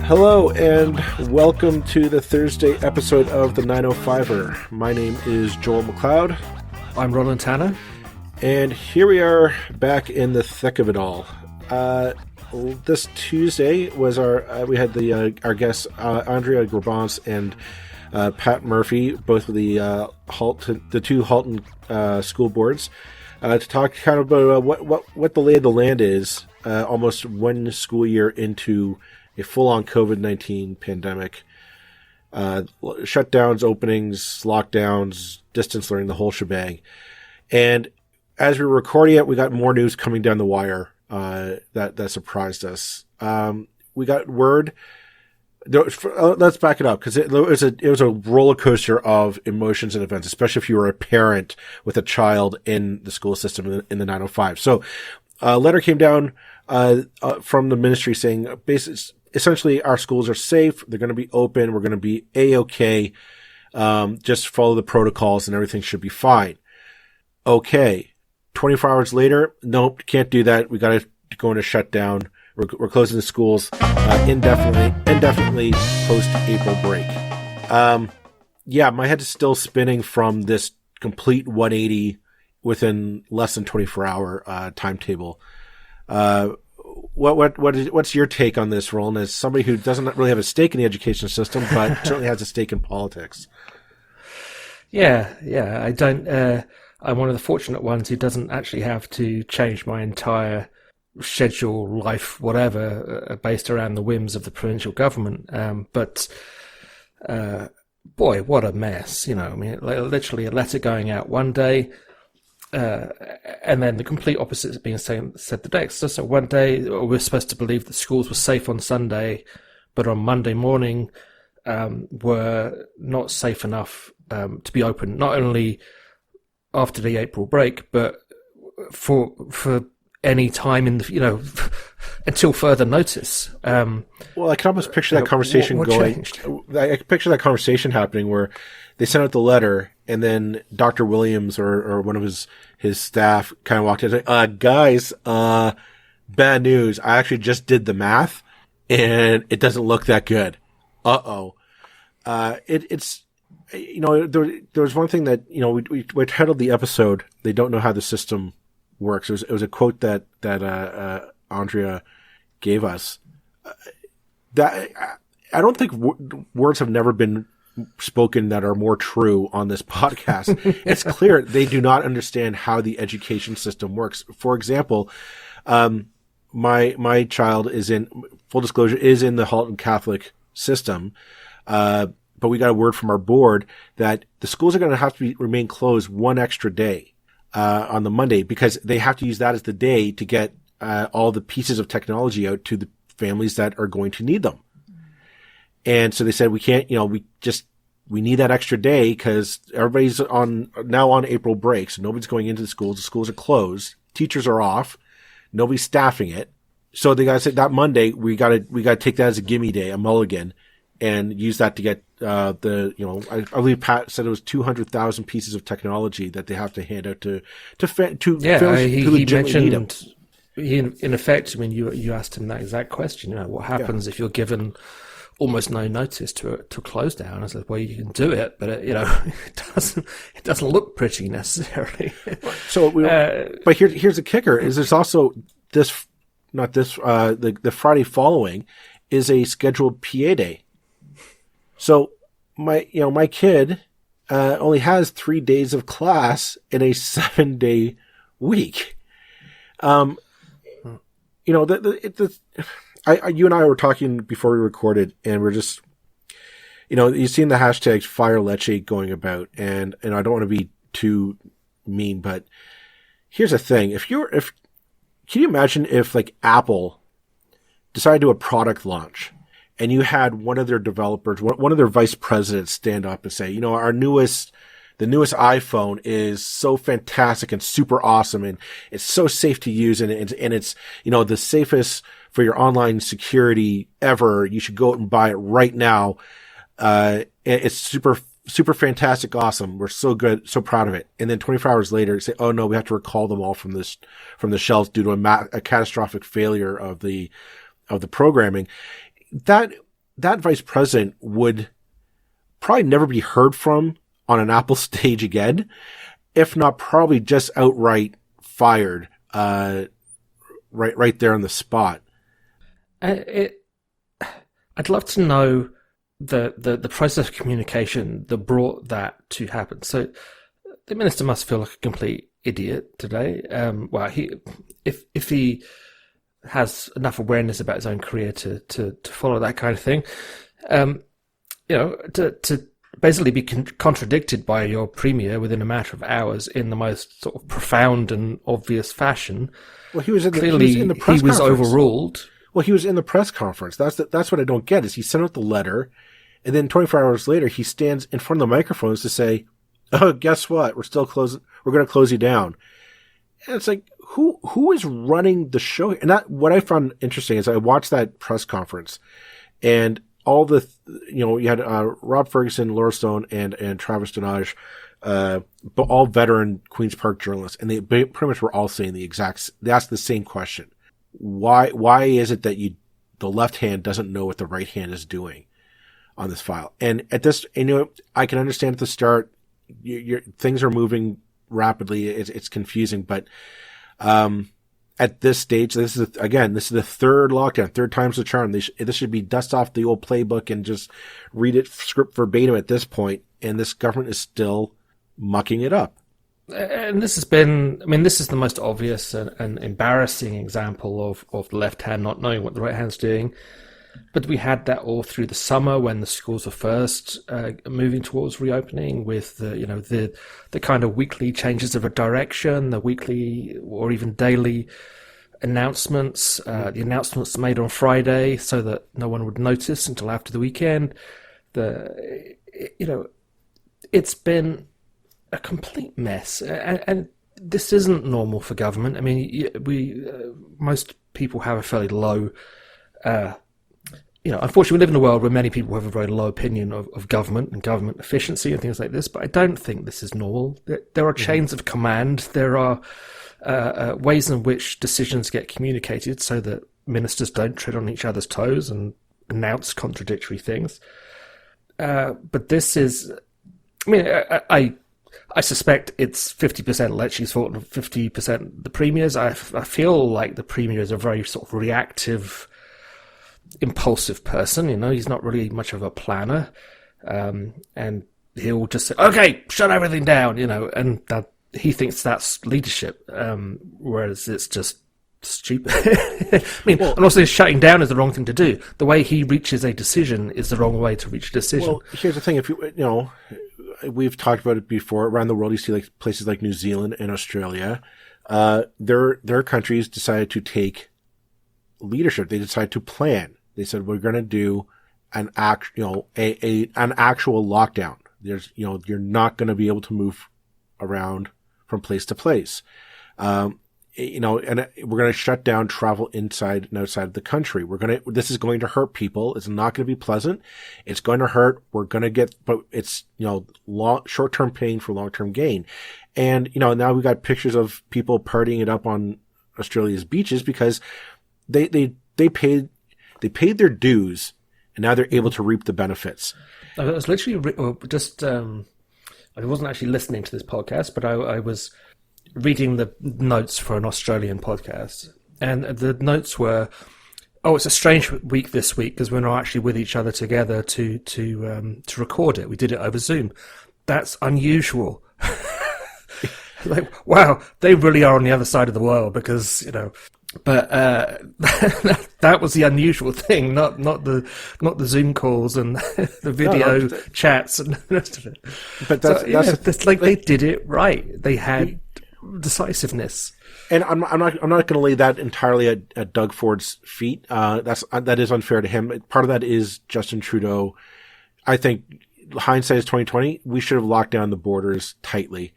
Hello and welcome to the Thursday episode of the 905er. My name is Joel McLeod. I'm Roland Tanner. And here we are back in the thick of it all. This Tuesday was we had our guests Andrea Grabans and Pat Murphy, both of the two Halton school boards, to talk kind of about what the lay of the land is almost one school year into a full-on COVID-19 pandemic. Shutdowns, openings, lockdowns, distance learning, the whole shebang. And as we were recording it, we got more news coming down the wire that surprised us. We got word. Let's back it up, because it was a roller coaster of emotions and events, especially if you were a parent with a child in the school system in the 905. So a letter came down from the ministry saying essentially our schools are safe. They're going to be open. We're going to be A-okay. Just follow the protocols and everything should be fine. Okay. 24 hours later, nope, can't do that. We got to go into shutdown. We're closing the schools indefinitely post April break. Yeah, my head is still spinning from this complete 180 within less than 24-hour timetable. What's your take on this, Roland, as somebody who doesn't really have a stake in the education system, but certainly has a stake in politics? Yeah, I don't. I'm one of the fortunate ones who doesn't actually have to change my entire schedule, life, whatever, based around the whims of the provincial government. But boy, what a mess! I mean, literally a letter going out one day. And then the complete opposite is being said the next. So one day we're supposed to believe that schools were safe on Sunday, but on Monday morning were not safe enough to be open, not only after the April break, but for any time in the, until further notice. Well, I can almost picture that conversation going. Changed? I can picture that conversation happening where they sent out the letter, and then Dr. Williams or one of his staff kind of walked in and said, guys, bad news. I actually just did the math, and it doesn't look that good. Uh-oh. It's, there was one thing that, we titled the episode, "They Don't Know How the System Works." It was a quote that Andrea gave us. That I don't think words have never been spoken that are more true on this podcast. It's clear they do not understand how the education system works. For example, my child is in, full disclosure, is in the Halton Catholic system. But we got a word from our board that the schools are going to have to remain closed one extra day, on the Monday, because they have to use that as the day to get, all the pieces of technology out to the families that are going to need them. And so they said, we can't, we need that extra day because everybody's now on April break. So nobody's going into the schools. The schools are closed. Teachers are off. Nobody's staffing it. So they got to say that Monday, we got to take that as a gimme day, a mulligan, and use that to get, I believe Pat said it was 200,000 pieces of technology that they have to hand out to families who legitimately need them. In effect, I mean, you asked him that exact question. What happens if you're given almost no notice to close down? I said, well, you can do it, but it doesn't look pretty necessarily. So, but here's the kicker: is there's also the Friday following is a scheduled PA day. So my kid only has 3 days of class in a 7-day week. You and I were talking before we recorded, and we're just, you've seen the hashtags Fire Leche going about, and I don't want to be too mean, but here's the thing. Can you imagine if like Apple decided to do a product launch and you had one of their developers, one of their vice presidents stand up and say, the newest iPhone is so fantastic and super awesome, and it's so safe to use, and it's, the safest for your online security ever. You should go out and buy it right now. It's super, super fantastic. Awesome. We're so good. So proud of it. And then 24 hours later say, oh no, we have to recall them all from the shelves due to a catastrophic failure of the programming. That that vice president would probably never be heard from on an Apple stage again, if not probably just outright fired, right there on the spot. I'd love to know the process of communication that brought that to happen. So the minister must feel like a complete idiot today. If he has enough awareness about his own career to follow that kind of thing, to basically be contradicted by your premier within a matter of hours in the most sort of profound and obvious fashion. Well, he was in the press he was conference. Overruled. Well, he was in the press conference. That's what I don't get is he sent out the letter, and then 24 hours later he stands in front of the microphones to say, "Oh, guess what? We're still closing. We're going to close you down." And it's like, who is running the show? And what I found interesting is I watched that press conference, and all you had Rob Ferguson, Laura Stone, and Travis Denage, but all veteran Queen's Park journalists, and they pretty much were all saying they asked the same question. Why is it that the left hand doesn't know what the right hand is doing on this file? And at this, I can understand at the start, things are moving rapidly. It's confusing, but, at this stage, this is the third lockdown, third time's the charm. This should be dust off the old playbook and just read it script verbatim at this point. And this government is still mucking it up. And this is the most obvious and embarrassing example of the left hand not knowing what the right hand's doing. But we had that all through the summer when the schools were first moving towards reopening, with the kind of weekly changes of a direction, the weekly or even daily announcements, the announcements made on Friday so that no one would notice until after the weekend. It's been a complete mess, and this isn't normal for government. I mean, most people have a fairly low. Unfortunately, we live in a world where many people have a very low opinion of government and government efficiency and things like this, but I don't think this is normal. There are chains of command. There are ways in which decisions get communicated so that ministers don't tread on each other's toes and announce contradictory things. But this is, I suspect it's 50% Lecce's fault and 50% the Premier's. I feel like the Premier is a very sort of reactive, impulsive person. He's not really much of a planner, and he'll just say, "Okay, shut everything down," and that he thinks that's leadership, whereas it's just stupid. And also shutting down is the wrong thing to do. The way he reaches a decision is the wrong way to reach a decision. Well, here's the thing: if we've talked about it before. Around the world, you see like places like New Zealand and Australia. Their countries decided to take leadership. They decided to plan. They said, we're going to do an actual lockdown. You're not going to be able to move around from place to place. And we're going to shut down travel inside and outside of the country. This is going to hurt people. It's not going to be pleasant. It's going to hurt. But it's, short-term pain for long-term gain. And, now we've got pictures of people partying it up on Australia's beaches because they paid their dues, and now they're able to reap the benefits. I was literally I wasn't actually listening to this podcast, but I was reading the notes for an Australian podcast, and the notes were, it's a strange week this week because we're not actually with each other together to record it. We did it over Zoom. That's unusual. Like, wow, they really are on the other side of the world because, but that was the unusual thing, not the Zoom calls and the video chats and the rest of it. But that's like they did it right. They had decisiveness. And I'm not going to lay that entirely at Doug Ford's feet. That is unfair to him. Part of that is Justin Trudeau. I think hindsight is 2020. We should have locked down the borders tightly.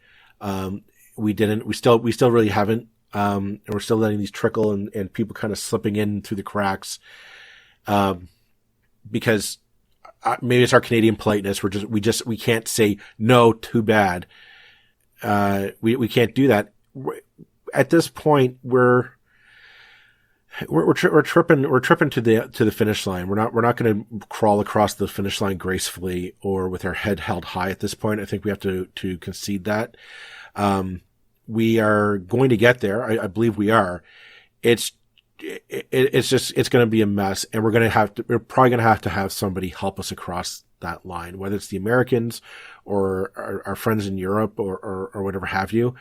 We didn't. We still really haven't. And we're still letting these trickle and people kind of slipping in through the cracks. Because maybe it's our Canadian politeness. We can't say no, too bad. We can't do that. At this point, we're tripping to the finish line. We're not going to crawl across the finish line gracefully or with our head held high at this point. I think we have to concede that. We are going to get there. I believe we are. It's going to be a mess, and we're probably going to have somebody help us across that line, whether it's the Americans or our friends in Europe or whatever have you.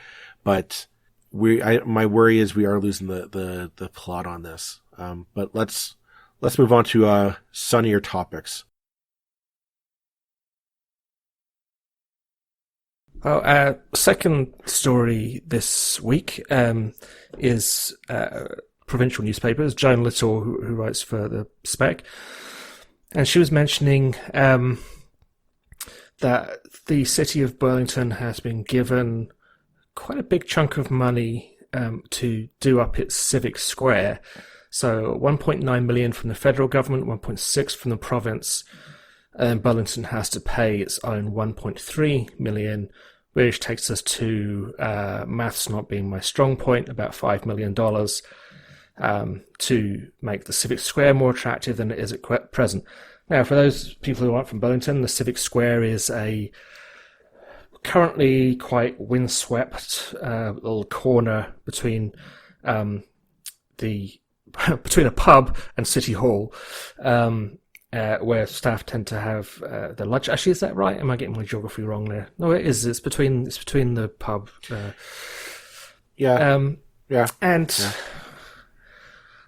But my worry is we are losing the plot on this. But let's move on to sunnier topics. Well, our second story this week is provincial newspapers. Joan Little, who writes for the Spec, and she was mentioning that the city of Burlington has been given quite a big chunk of money to do up its civic square. So 1.9 million from the federal government, 1.6 from the province, and Burlington has to pay its own 1.3 million, which takes us to, maths not being my strong point, about $5 million to make the civic square more attractive than it is at present. Now, for those people who aren't from Burlington, the civic square is a currently quite windswept little corner between between a pub and City Hall, where staff tend to have their lunch. Actually, is that right? Am I getting my geography wrong there? No, it is. It's between the pub. Yeah. And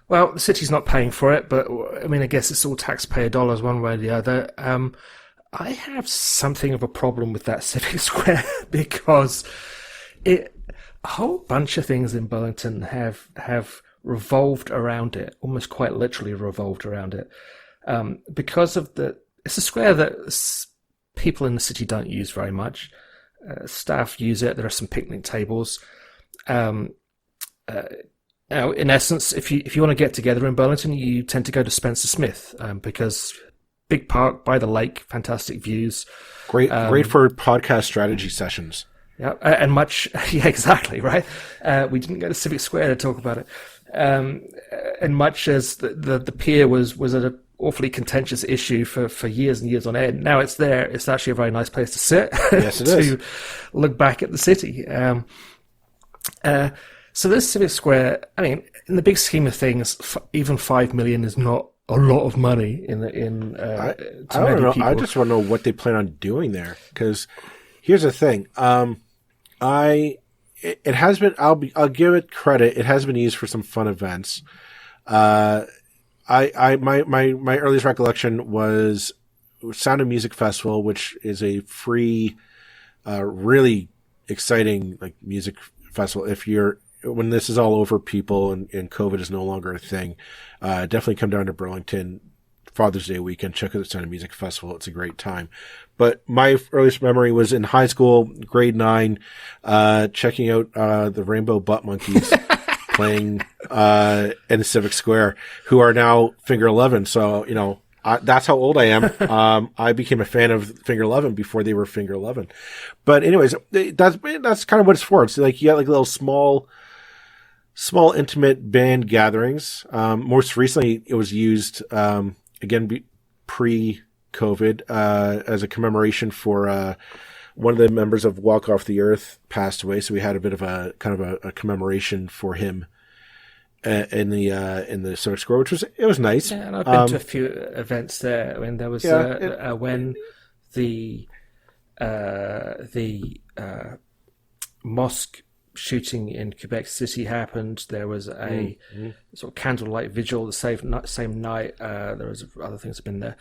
well, the city's not paying for it, but I mean, I guess it's all taxpayer dollars one way or the other. I have something of a problem with that civic square because a whole bunch of things in Burlington have revolved around it, almost quite literally revolved around it, because of it's a square that people in the city don't use very much. Staff use it. There are some picnic tables. In essence, if you want to get together in Burlington, you tend to go to Spencer Smith because big park by the lake, fantastic views. Great for podcast strategy sessions. Yeah, and much. Yeah, exactly right. We didn't go to Civic Square to talk about it, and much as the pier was an awfully contentious issue for years and years on end. Now it's there. It's actually a very nice place to sit. Yes, it is. To look back at the city. So this Civic Square, I mean, in the big scheme of things, even $5 million is not a lot of money I don't know. people. I just want to know what they plan on doing there. Because here's the thing. It has been. I'll give it credit. It has been used for some fun events. My earliest recollection was Sound and Music Festival, which is a free, really exciting music festival. When this is all over, people and COVID is no longer a thing, definitely come down to Burlington Father's Day weekend, check out the Sound and Music Festival. It's a great time. But my earliest memory was in high school, grade 9, checking out the Rainbow Butt Monkeys playing in the Civic Square, who are now Finger 11. So, that's how old I am. I became a fan of Finger 11 before they were Finger 11. But anyways, that's kind of what it's for. It's like you got little small intimate band gatherings. Most recently, it was used again pre-COVID as a commemoration for one of the members of Walk Off the Earth passed away. So we had a bit of a commemoration for him in the Civic Square, which was nice. Yeah, and I've been to a few events there. I mean, there was when the mosque shooting in Quebec City happened. There was a sort of candlelight vigil the same night. There was other things have been there.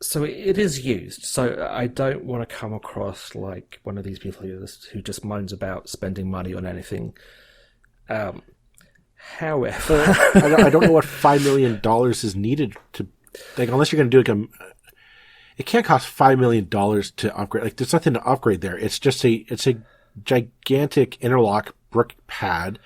So it is used. So I don't want to come across like one of these people who just moans about spending money on anything. However, I don't know what $5 million is needed to, unless you're going to do it can't cost $5 million to upgrade. There's nothing to upgrade there. It's just it's a gigantic interlock brick pad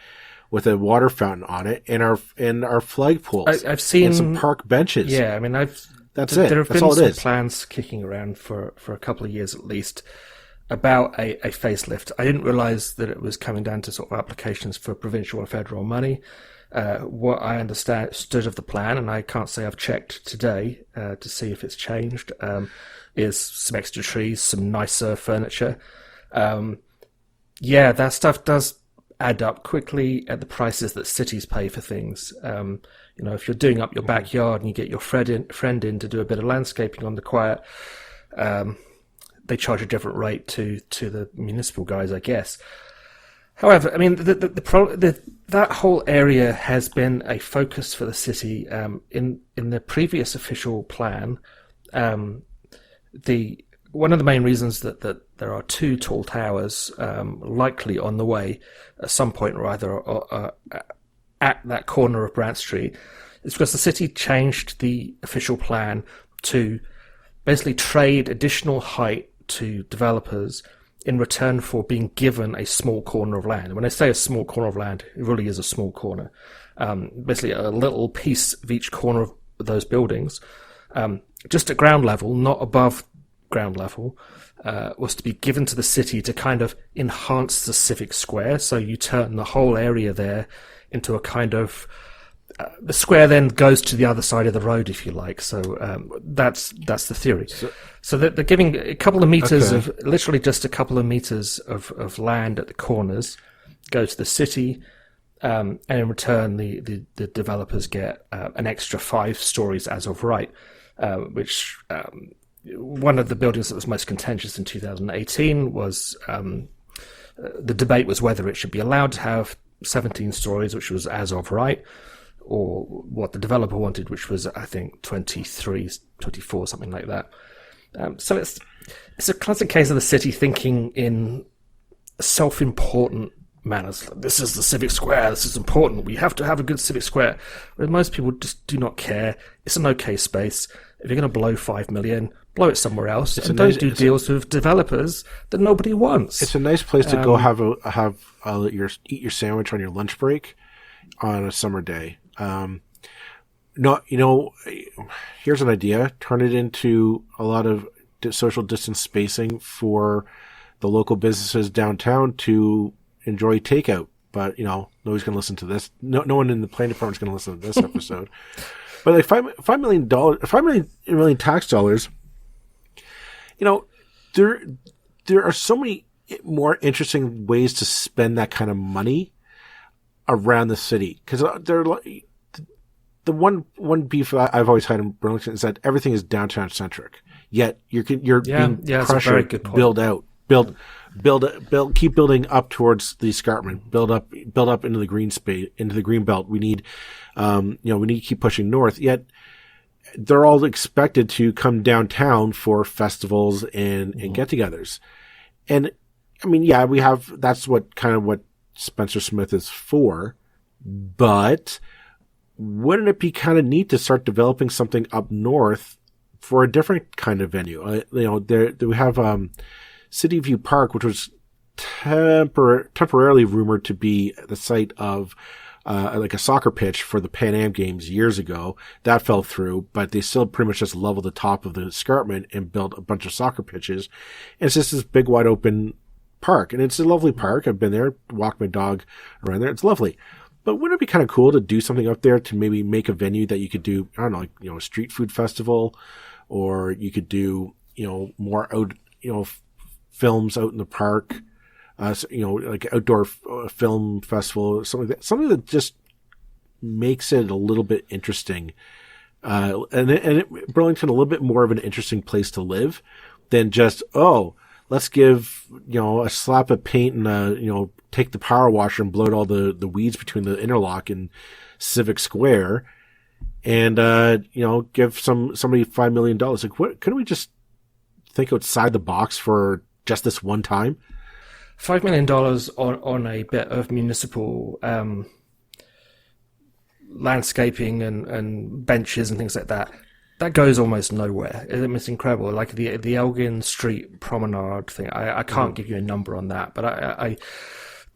with a water fountain on it and our flagpoles. I've seen and some park benches. Yeah, I mean, that's it. There have That's been all some it is. plans kicking around for a couple of years at least about a facelift. I didn't realize that it was coming down to sort of applications for provincial or federal money. What I understood of the plan, and I can't say I've checked today to see if it's changed, is some extra trees, some nicer furniture. That stuff does add up quickly at the prices that cities pay for things. If you're doing up your backyard and you get your friend in to do a bit of landscaping on the quiet, they charge a different rate to the municipal guys, I guess. However, I mean, that whole area has been a focus for the city. In the previous official plan, one of the main reasons that there are two tall towers likely on the way at some point or either at that corner of Brant Street is because the city changed the official plan to basically trade additional height to developers in return for being given a small corner of land. When I say a small corner of land, it really is a small corner. Basically a little piece of each corner of those buildings, just at ground level, not above ground level, was to be given to the city to kind of enhance the civic square. So you turn the whole area there into a kind of the square then goes to the other side of the road, if you like. So that's the theory. So they're giving a couple of meters of literally just a couple of meters of land at the corners go to the city, and in return the developers get an extra 5 stories as of right, which one of the buildings that was most contentious in 2018 was the debate was whether it should be allowed to have 17 stories, which was as of right, or what the developer wanted, which was, I think, 23, 24, something like that. So it's a classic case of the city thinking in self-important manners. This is the civic square, this is important, we have to have a good civic square. Whereas most people just do not care. It's an okay space. If you're going to blow 5 million, blow it somewhere else, and don't do deals with developers that nobody wants. It's a nice place to go eat your sandwich on your lunch break on a summer day. Here's an idea. Turn it into a lot of social distance spacing for the local businesses downtown to enjoy takeout. But, nobody's going to listen to this. No one in the planning department is going to listen to this episode. But like $5 million tax dollars, there are so many more interesting ways to spend that kind of money around the city. Because the one beef that I've always had in Burlington is that everything is downtown centric. Yet you're being pressured build out, keep building up towards the escarpment, build up into the green space, into the green belt. We need, we need to keep pushing north. Yet they're all expected to come downtown for festivals and get-togethers. And I mean, that's what Spencer Smith is for, but wouldn't it be kind of neat to start developing something up north for a different kind of venue? We have City View Park, which was temporarily rumored to be the site of like a soccer pitch for the Pan Am Games years ago. That fell through, but they still pretty much just leveled the top of the escarpment and built a bunch of soccer pitches. And it's just this big, wide open park. And it's a lovely park. I've been there, walked my dog around there. It's lovely. But wouldn't it be kind of cool to do something up there to maybe make a venue that you could do, I don't know, a street food festival, or you could do, more out, films out in the park, like outdoor film festival, something like that, something that just makes it a little bit interesting. Burlington a little bit more of an interesting place to live than just, let's give, a slap of paint and, take the power washer and blow out all the weeds between the interlock and Civic Square and, give somebody $5 million. Like, what, couldn't we just think outside the box for just this one time? $5 million on a bit of municipal, landscaping and benches and things like that. That goes almost nowhere. It's incredible. Like the Elgin Street Promenade thing. I can't give you a number on that, but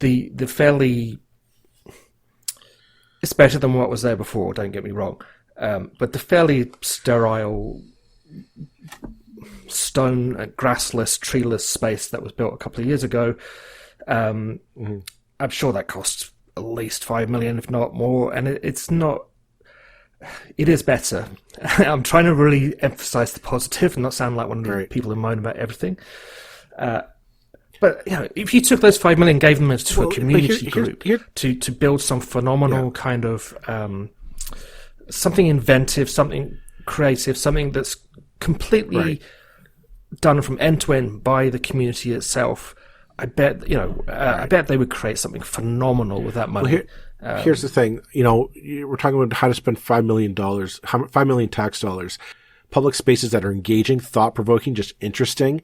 the fairly, it's better than what was there before. Don't get me wrong, but the fairly sterile stone, grassless, treeless space that was built a couple of years ago. I'm sure that costs at least 5 million, if not more, and it's not. It is better. I'm trying to really emphasize the positive and not sound like one of the people who moan about everything. But if you took those 5 million and gave them to a community group to build some phenomenal kind of something inventive, something creative, something that's completely done from end to end by the community itself, I bet I bet they would create something phenomenal with that money. Well, here's the thing, we're talking about how to spend $5 million tax dollars, public spaces that are engaging, thought provoking, just interesting.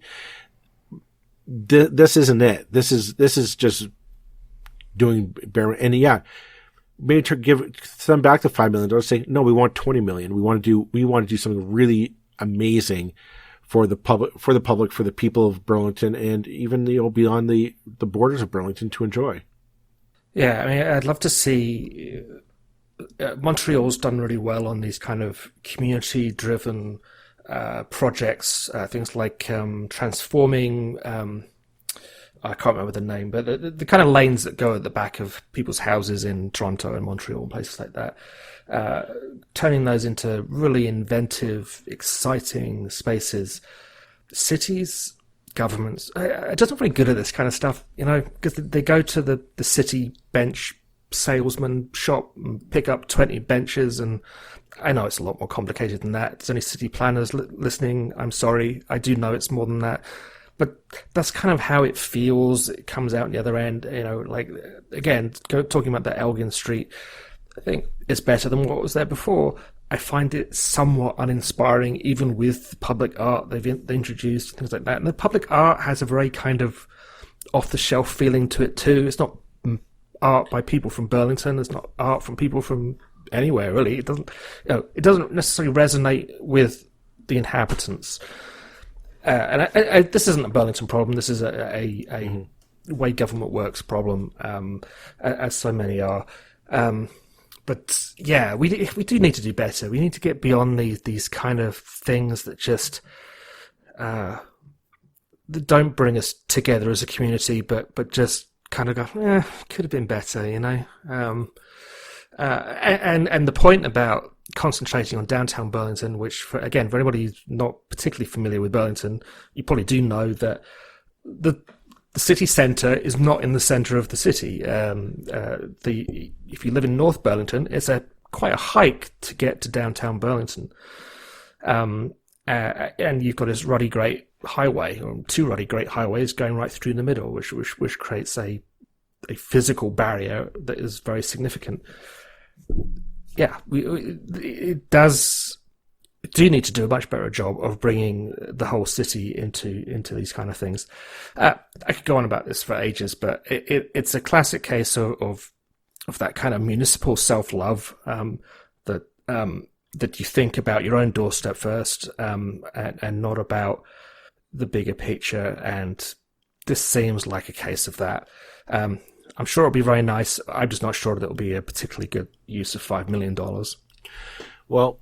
This isn't it. This is just doing bare. And maybe to give them back the $5 million. Say no, we want $20 million. We want to do something really amazing for the public, for the people of Burlington, and even beyond the borders of Burlington to enjoy. Yeah, I mean, I'd love to see. Montreal's done really well on these kind of community-driven projects, things like transforming. I can't remember the name, but the kind of lanes that go at the back of people's houses in Toronto and Montreal and places like that, turning those into really inventive, exciting spaces. Cities, governments are just not very good at this kind of stuff, because they go to the city bench salesman shop and pick up 20 benches, and I know it's a lot more complicated than that. There's only city planners listening. I'm sorry. I do know it's more than that. But that's kind of how it feels. It comes out on the other end, again, talking about that Elgin Street, I think it's better than what was there before. I find it somewhat uninspiring, even with public art they've introduced, things like that. And the public art has a very kind of off-the-shelf feeling to it too. It's not art by people from Burlington. It's not art from people from anywhere, really. It doesn't necessarily resonate with the inhabitants. And this isn't a Burlington problem. This is a way government works problem, as so many are. But yeah, we do need to do better. We need to get beyond these kind of things that just that don't bring us together as a community, but just kind of go, could have been better, And the point about concentrating on downtown Burlington, which for anybody who's not particularly familiar with Burlington, you probably do know that the city centre is not in the centre of the city. If you live in North Burlington, it's quite a hike to get to downtown Burlington. And you've got this ruddy great highway, or two ruddy great highways going right through the middle, which creates a physical barrier that is very significant. Yeah, it do need to do a much better job of bringing the whole city into these kind of things. I could go on about this for ages, but it's a classic case of that kind of municipal self-love, that you think about your own doorstep first, and not about the bigger picture. And this seems like a case of that. I'm sure it'll be very nice. I'm just not sure that it'll be a particularly good use of $5 million. Well,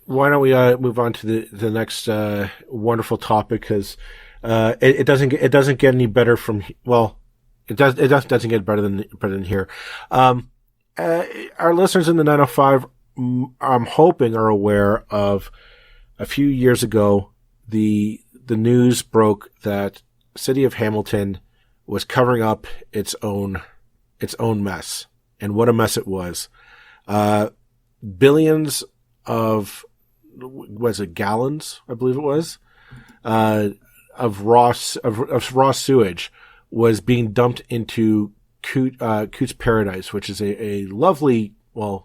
why don't we move on to the next wonderful topic? Because it doesn't get any better from it doesn't get better than here. Our listeners in the 905, I'm hoping, are aware of a few years ago the news broke that City of Hamilton was covering up its own mess, and what a mess it was. Billions of gallons, I believe it was, of raw sewage was being dumped into Cootes Paradise, which is a lovely,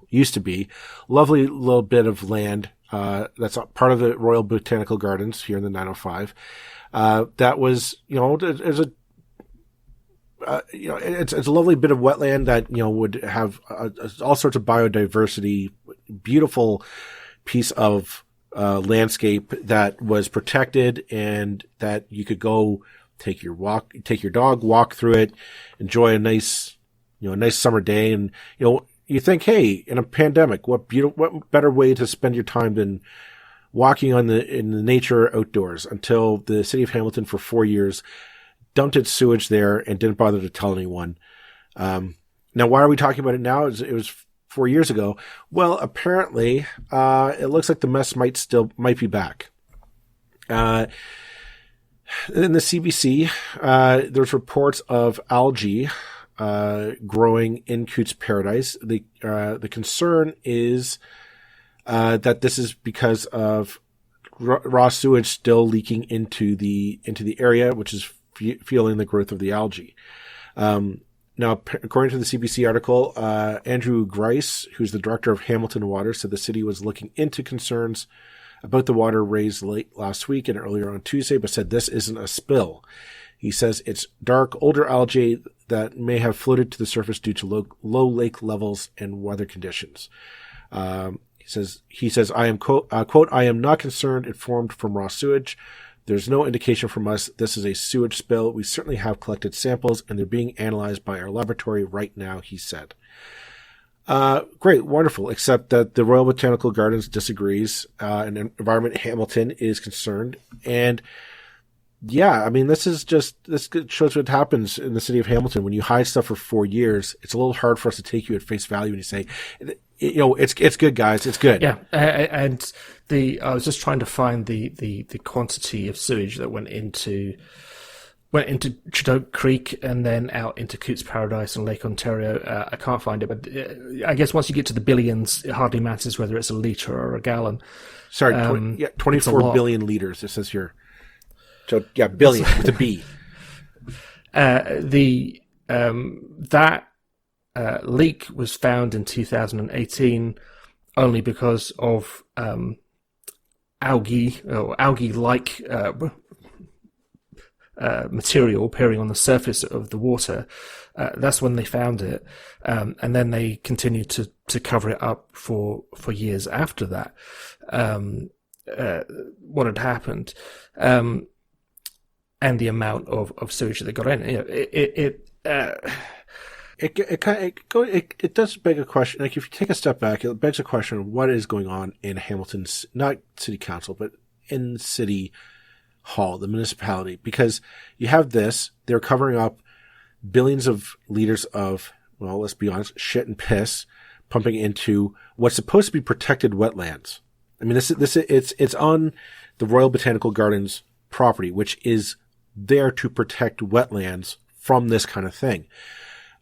used to be lovely little bit of land that's part of the Royal Botanical Gardens here in the 905. That was, it's a lovely bit of wetland that, would have all sorts of biodiversity, beautiful piece of landscape that was protected, and that you could go take your dog, walk through it, enjoy a nice summer day. And, you think, hey, in a pandemic, what better way to spend your time than walking in the nature outdoors until the city of Hamilton for 4 years dumped its sewage there and didn't bother to tell anyone. Now, why are we talking about it now? It was 4 years ago. Well, apparently, it looks like the mess might be back. In the CBC, there's reports of algae growing in Cootes Paradise. The concern is that this is because of raw sewage still leaking into the area, which is fueling the growth of the algae. Now, according to the CBC article, Andrew Grice, who's the director of Hamilton Water, said the city was looking into concerns about the water raised late last week and earlier on Tuesday, but said this isn't a spill. He says it's dark, older algae that may have floated to the surface due to low lake levels and weather conditions. He says, I am, quote, I am not concerned it formed from raw sewage. There's no indication from us this is a sewage spill. We certainly have collected samples, and they're being analyzed by our laboratory right now, he said. Great, wonderful, except that the Royal Botanical Gardens disagrees, and Environment Hamilton is concerned. And yeah, I mean, this shows what happens in the city of Hamilton. When you hide stuff for 4 years, it's a little hard for us to take you at face value and you say, it's good, guys. It's good. Yeah. And I was just trying to find the quantity of sewage that went into Chedoke Creek and then out into Cootes Paradise and Lake Ontario. I can't find it, but I guess once you get to the billions, it hardly matters whether it's a litre or a gallon. Sorry, 24 billion litres, it says here. So, yeah, billion with a B. That leak was found in 2018 only because of algae or algae-like material appearing on the surface of the water. That's when they found it, and then they continued to cover it up for years after that. What had happened, and the amount of sewage that got in. It does beg a question. Like, if you take a step back, it begs a question of what is going on in Hamilton's, not city council, but in City Hall, the municipality, because you have this, they're covering up billions of liters of, well, let's be honest, shit and piss, pumping into what's supposed to be protected wetlands. I mean, it's on the Royal Botanical Gardens property, which is there to protect wetlands from this kind of thing.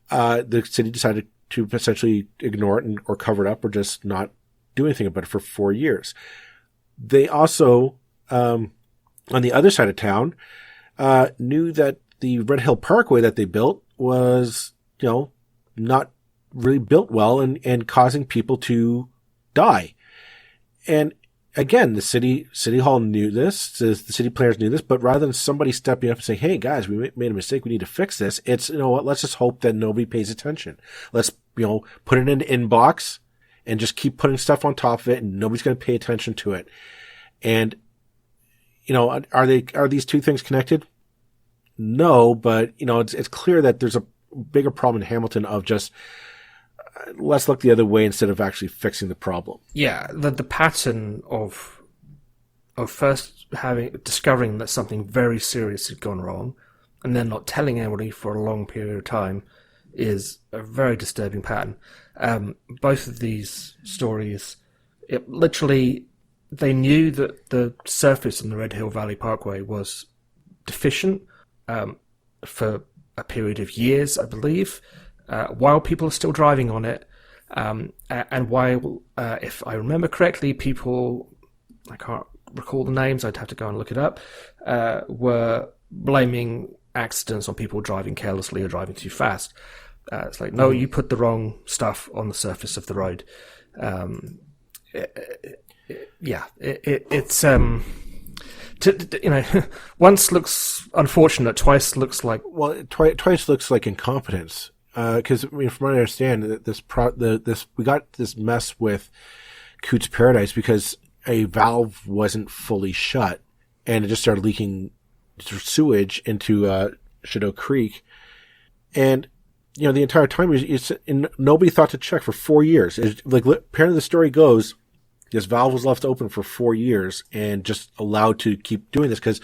The city decided to essentially ignore it or cover it up or just not do anything about it for 4 years. They also, on the other side of town, knew that the Red Hill Parkway that they built was, not really built well and causing people to die. And again, the city hall knew this, the city planners knew this, but rather than somebody stepping up and saying, hey guys, we made a mistake, we need to fix this, it's, let's just hope that nobody pays attention. Let's, put it in an inbox and just keep putting stuff on top of it and nobody's going to pay attention to it. And, are these two things connected? No, but, it's clear that there's a bigger problem in Hamilton of just, let's look the other way instead of actually fixing the problem. Yeah, the pattern of first discovering that something very serious had gone wrong, and then not telling anybody for a long period of time, is a very disturbing pattern. Both of these stories, they knew that the surface on the Red Hill Valley Parkway was deficient for a period of years, I believe. While people are still driving on it, and while, if I remember correctly, people, I can't recall the names, I'd have to go and look it up, were blaming accidents on people driving carelessly or driving too fast. It's like, no, you put the wrong stuff on the surface of the road. It's once looks unfortunate, twice looks like... Well, twice looks like incompetence. Because from what I understand, we got this mess with Cootes Paradise because a valve wasn't fully shut, and it just started leaking sewage into Chedoke Creek, and the entire time nobody thought to check for 4 years. Apparently the story goes, This valve was left open for 4 years and just allowed to keep doing this because,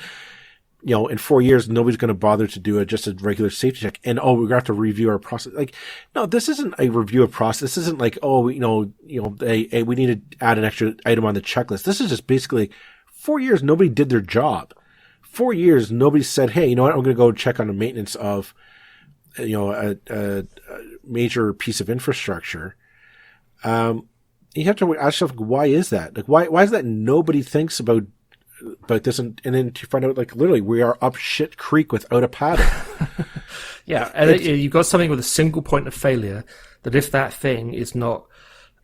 in 4 years, nobody's going to bother to do just a regular safety check. And, we're going to have to review our process. Like, no, this isn't a review of process. This isn't like, we need to add an extra item on the checklist. This is just basically 4 years, nobody did their job. 4 years, nobody said, hey, you know what, I'm going to go check on the maintenance of, a major piece of infrastructure. You have to ask yourself, why is that? Like, why is that nobody thinks about this? And then to find out, like, literally, we are up shit creek without a paddle. Yeah, and you've got something with a single point of failure that if that thing is not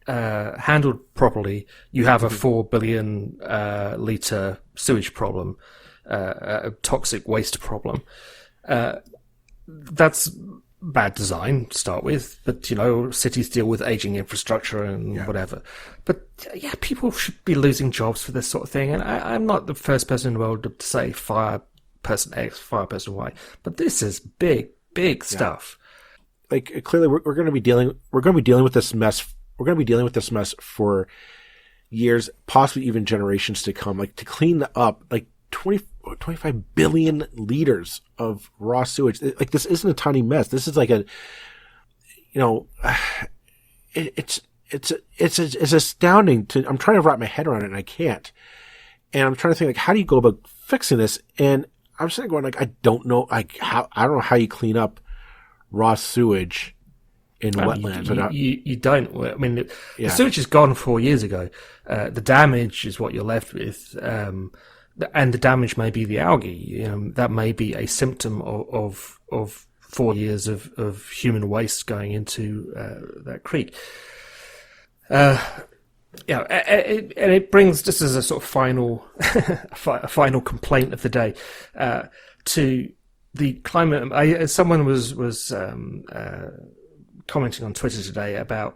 handled properly, you have a 4 billion litre sewage problem, a toxic waste problem. That's bad design to start with, but cities deal with aging infrastructure and whatever. But people should be losing jobs for this sort of thing. And I'm not the first person in the world to say fire person X, fire person Y, but this is big stuff. Like, clearly, we're going to be dealing with this mess. We're going to be dealing with this mess for years, possibly even generations to come. Like, to clean up, like 25 billion liters of raw sewage. Like, this isn't a tiny mess. This is like it's astounding I'm trying to wrap my head around it and I can't. And I'm trying to think, like, how do you go about fixing this? And I'm sitting going, like, I don't know, I don't know how you clean up raw sewage in wetlands. You don't. I mean, the sewage is gone 4 years ago. The damage is what you're left with. And the damage may be the algae. That may be a symptom of 4 years of human waste going into that creek. And it brings, just as a sort of final complaint of the day, to the climate. Someone was commenting on Twitter today about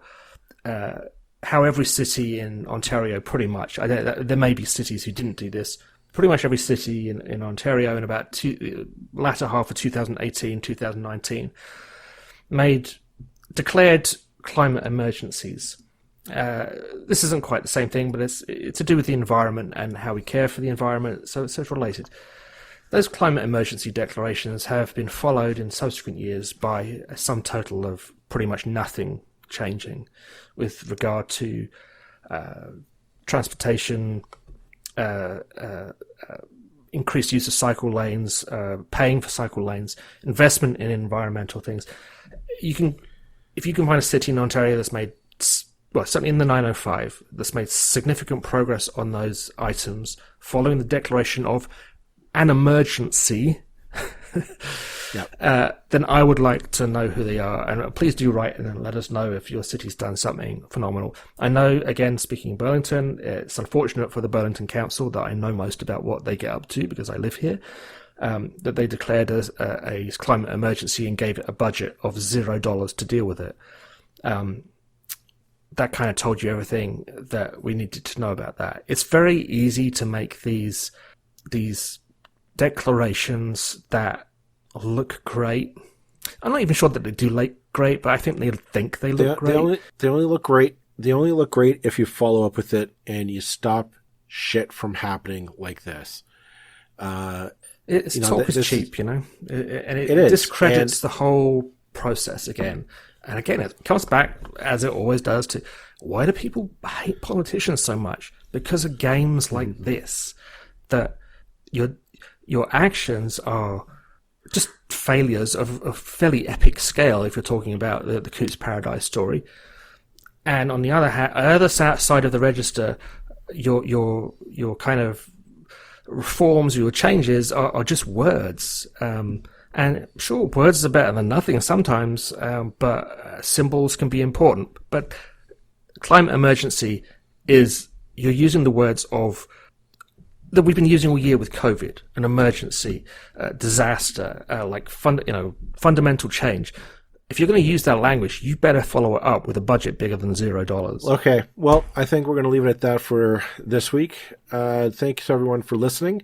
how every city in Ontario, pretty much, there may be cities who didn't do this. Pretty much every city in Ontario in about latter half of 2018, 2019, declared climate emergencies. This isn't quite the same thing, but it's to do with the environment and how we care for the environment, so it's related. Those climate emergency declarations have been followed in subsequent years by a sum total of pretty much nothing changing with regard to transportation, increased use of cycle lanes, paying for cycle lanes, investment in environmental things. If you can find a city in Ontario that's made, certainly in the 905, that's made significant progress on those items following the declaration of an emergency, then I would like to know who they are. And please do write and let us know if your city's done something phenomenal. I know, again, speaking of Burlington, it's unfortunate for the Burlington Council that I know most about what they get up to because I live here, that they declared a climate emergency and gave it a budget of $0 to deal with it. That kind of told you everything that we needed to know about that. It's very easy to make these declarations that look great. I'm not even sure that they do look great, but I think they think they look great. They only look great. They only look great if you follow up with it and you stop shit from happening like this. Talk is cheap, and it discredits the whole process again. And again, it comes back, as it always does, to why do people hate politicians so much? Because of games like this, that your actions are just failures of fairly epic scale. If you're talking about the Cootes Paradise story, and on the other side of the register, your kind of reforms, your changes are just words. And sure, words are better than nothing sometimes, but symbols can be important. But climate emergency is you're using the words of that we've been using all year with COVID, an emergency, disaster, fundamental change. If you're going to use that language, you better follow it up with a budget bigger than $0. Okay. Well, I think we're going to leave it at that for this week. Thanks everyone for listening.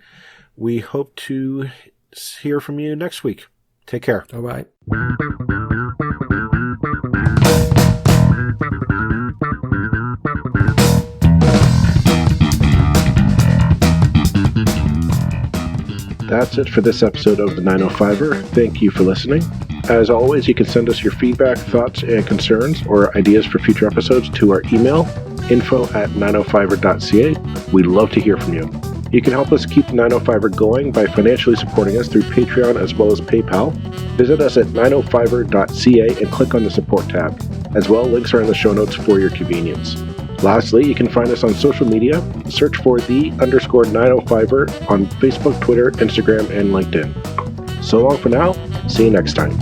We hope to hear from you next week. Take care. All right. that's it for this episode of the 905er. Thank you for listening. As always, you can send us your feedback, thoughts, and concerns or ideas for future episodes to our email, info@905er.ca. We'd love to hear from you. You can help us keep the 905er going by financially supporting us through Patreon as well as PayPal. Visit us at 905er.ca and click on the support tab. As well, links are in the show notes for your convenience. Lastly, you can find us on social media. Search for _905er on Facebook, Twitter, Instagram, and LinkedIn. So long for now. See you next time.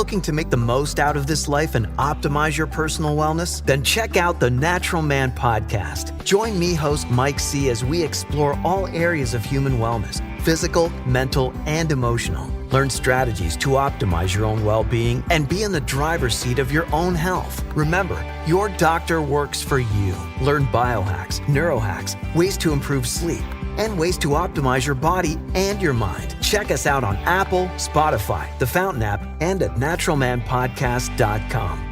Looking to make the most out of this life and optimize your personal wellness? Then check out the Natural Man Podcast. Join me, host Mike C., as we explore all areas of human wellness, physical, mental, and emotional. Learn strategies to optimize your own well-being and be in the driver's seat of your own health. Remember, your doctor works for you. Learn biohacks, neurohacks, ways to improve sleep, and ways to optimize your body and your mind. Check us out on Apple, Spotify, the Fountain app, and at naturalmanpodcast.com.